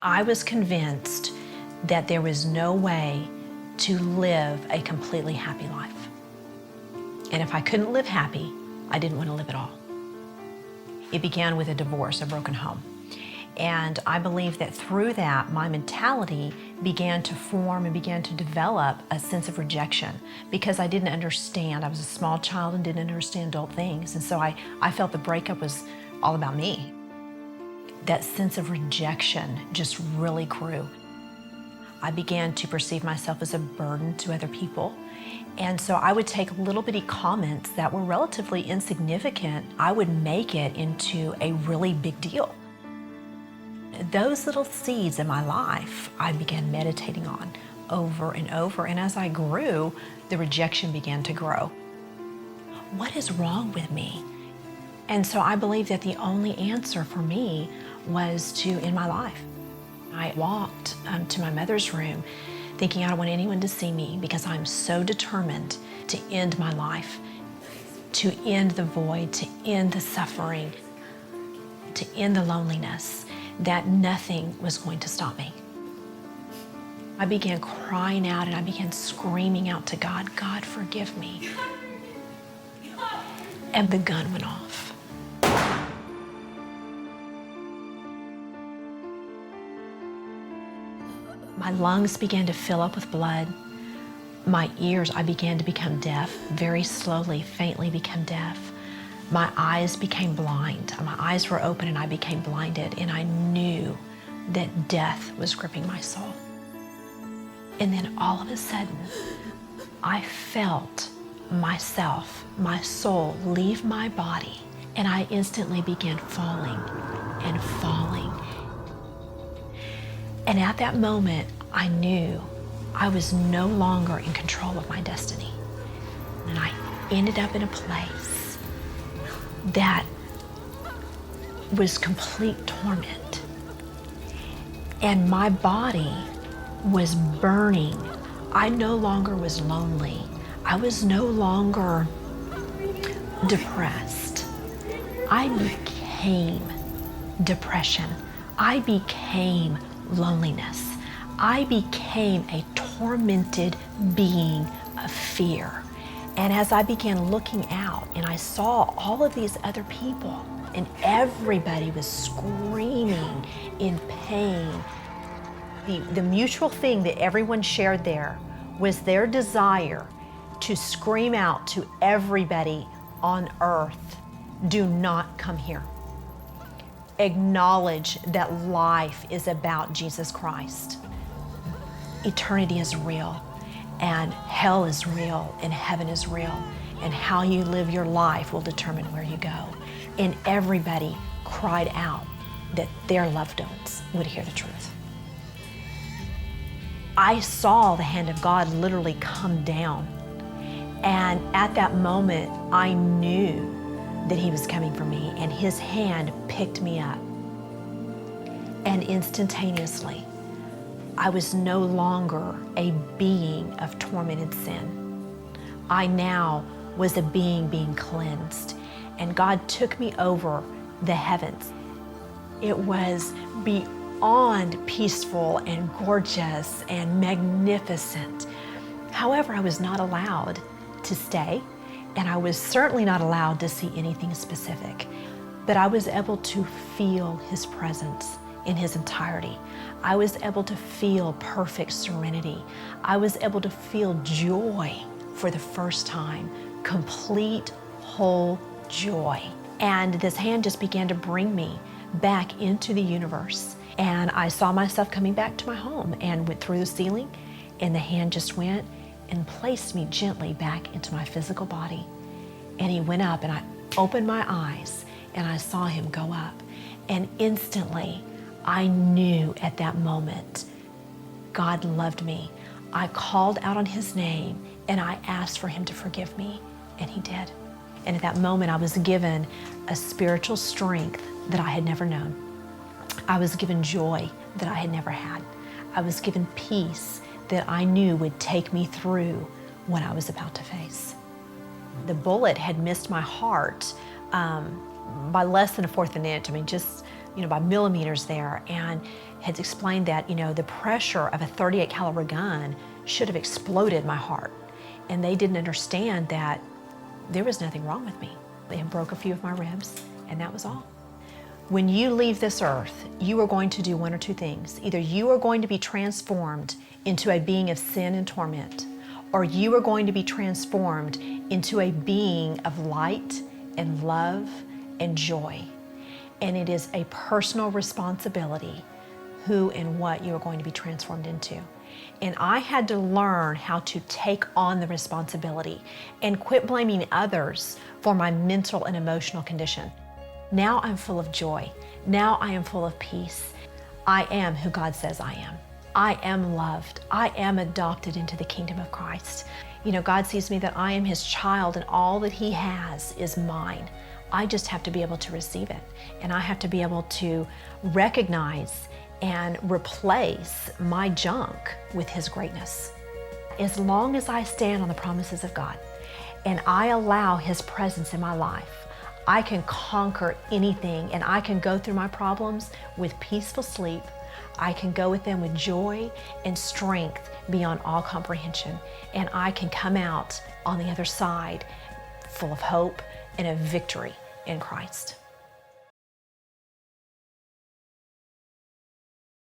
I was convinced that there was no way to live a completely happy life. And if I couldn't live happy, I didn't want to live at all. It began with a divorce, a broken home. And I believe that through that, my mentality began to form and began to develop a sense of rejection because I didn't understand. I was a small child and didn't understand adult things. And so I felt the breakup was all about me. That sense of rejection just really grew. I began to perceive myself as a burden to other people. And so I would take little bitty comments that were relatively insignificant. I would make it into a really big deal. Those little seeds in my life, I began meditating on over and over. And as I grew, the rejection began to grow. What is wrong with me? And so I believe that the only answer for me was to end my life. I walked to my mother's room thinking I don't want anyone to see me because I'm so determined to end my life, to end the void, to end the suffering, to end the loneliness, that nothing was going to stop me. I began crying out and I began screaming out to God, God, forgive me. And the gun went off. My lungs began to fill up with blood. My ears, I began to become deaf, very slowly, faintly become deaf. My eyes became blind. My eyes were open and I became blinded, and I knew that death was gripping my soul. And then all of a sudden, I felt myself, my soul, leave my body, and I instantly began falling and falling. And at that moment, I knew I was no longer in control of my destiny. And I ended up in a place that was complete torment. And my body was burning. I no longer was lonely. I was no longer depressed. I became depression. I became loneliness. I became a tormented being of fear. And as I began looking out and I saw all of these other people and everybody was screaming in pain, the mutual thing that everyone shared there was their desire to scream out to everybody on earth, do not come here. Acknowledge that life is about Jesus Christ. Eternity is real, and hell is real, and heaven is real, and how you live your life will determine where you go. And everybody cried out that their loved ones would hear the truth. I saw the hand of God literally come down, and at that moment, I knew that He was coming for me, and His hand picked me up. And instantaneously, I was no longer a being of tormented sin. I now was a being cleansed, and God took me over the heavens. It was beyond peaceful and gorgeous and magnificent. However, I was not allowed to stay, and I was certainly not allowed to see anything specific, but I was able to feel His presence in His entirety. I was able to feel perfect serenity. I was able to feel joy for the first time, complete, whole joy. And this hand just began to bring me back into the universe. And I saw myself coming back to my home and went through the ceiling, and the hand just went and placed me gently back into my physical body. And He went up, and I opened my eyes and I saw Him go up. And instantly, I knew at that moment, God loved me. I called out on His name and I asked for Him to forgive me, and He did. And at that moment, I was given a spiritual strength that I had never known. I was given joy that I had never had. I was given peace that I knew would take me through what I was about to face. The bullet had missed my heart by less than a fourth of an inch. I mean, just by millimeters there. And had explained that, the pressure of a 38 caliber gun should have exploded my heart. And they didn't understand that there was nothing wrong with me. They broke a few of my ribs, and that was all. When you leave this earth, you are going to do one or two things. Either you are going to be transformed into a being of sin and torment, or you are going to be transformed into a being of light and love and joy. And it is a personal responsibility who and what you are going to be transformed into. And I had to learn how to take on the responsibility and quit blaming others for my mental and emotional condition. Now I'm full of joy. Now I am full of peace. I am who God says I am. I am loved. I am adopted into the kingdom of Christ. God sees me that I am His child, and all that He has is mine. I just have to be able to receive it, and I have to be able to recognize and replace my junk with His greatness. As long as I stand on the promises of God and I allow His presence in my life, I can conquer anything, and I can go through my problems with peaceful sleep. I can go with them with joy and strength beyond all comprehension, and I can come out on the other side full of hope and a victory in Christ.